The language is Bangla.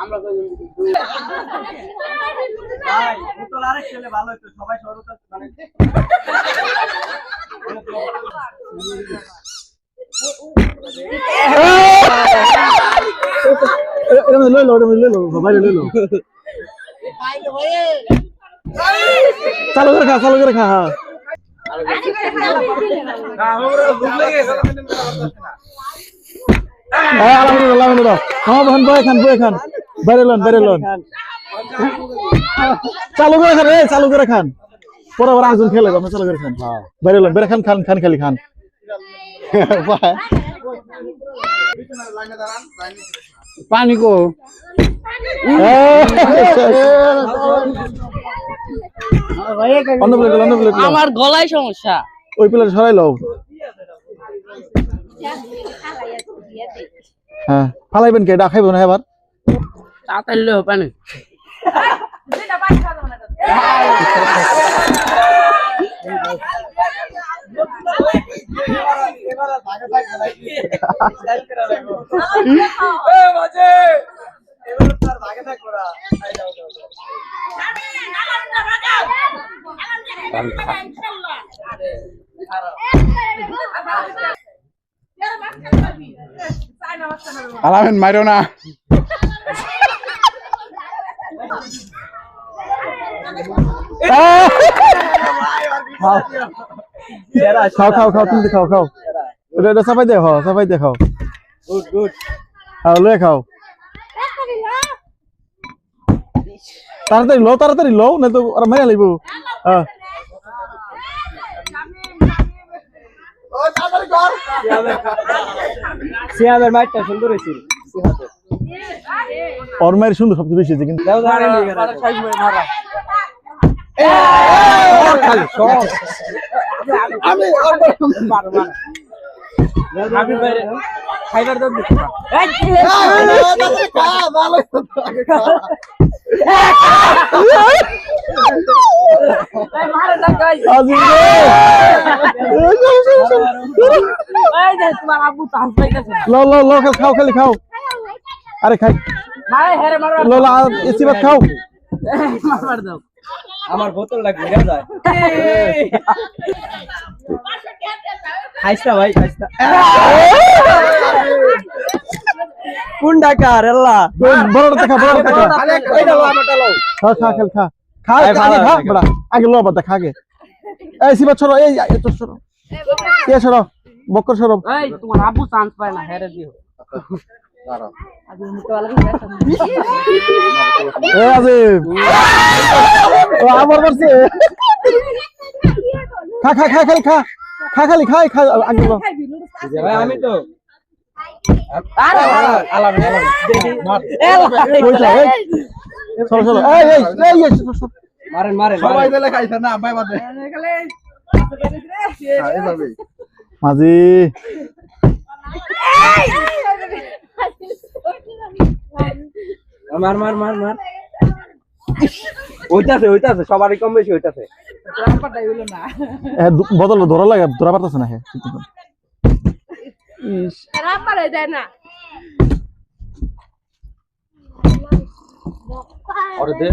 আমরা আরেক ছেলে ভালো হতো সবাই সরতা মানে চালু করে খা হ্যাঁ আলহামদুলিল্লাহ হ্যাঁ বহন বই খান বাইরে লন চালু করে খান পরে আবার একজন খেলে আপনি চালু করে খান বাইরে খান খালি খান পানি কো আমার গলায় সমস্যা ওই প্লেট সরাই লও হ্যাঁ ফালাইবেন কে ডাকাইব না এবার তাড়াতাড়ি পানি আলামিন মাইরো না খাও তুমি খাও এটা সাফাই দেখাও গুড লয়ে খাও তাড়াতাড়ি লো না তো ওরা মেরে লাইব সিয়ামের মাইটটা সুন্দর হয়েছিল ওর মায়ের সুন্দর সবচেয়ে বেশি হয়েছে কিন্তু খাও আরে খাই এসি ভাত খাও আমার বোতল লাগবে যায় খাইস্তা ভাই খাইস্তা কোন ডাকার আল্লাহ বড় টাকা খা বড়া আগে লো বাদ খা গে এই সিবা ছড়ো এই তো ছড়ো কে ছড়ো বক্কর ছড়ো এই তোমার আব্বু চান্স পায় না হেরে দিও আজিব আমার বলছে খা আগে লো ভাই আমি তো চলো মারেন সবাই দিলে খাইছে না ভাই বাদে মাঝি মার ওইটাছে সবারই কম বেশি ওইটাছে বদল ধরা লাগে ধরা পারতেছে না হ্যাঁ और दे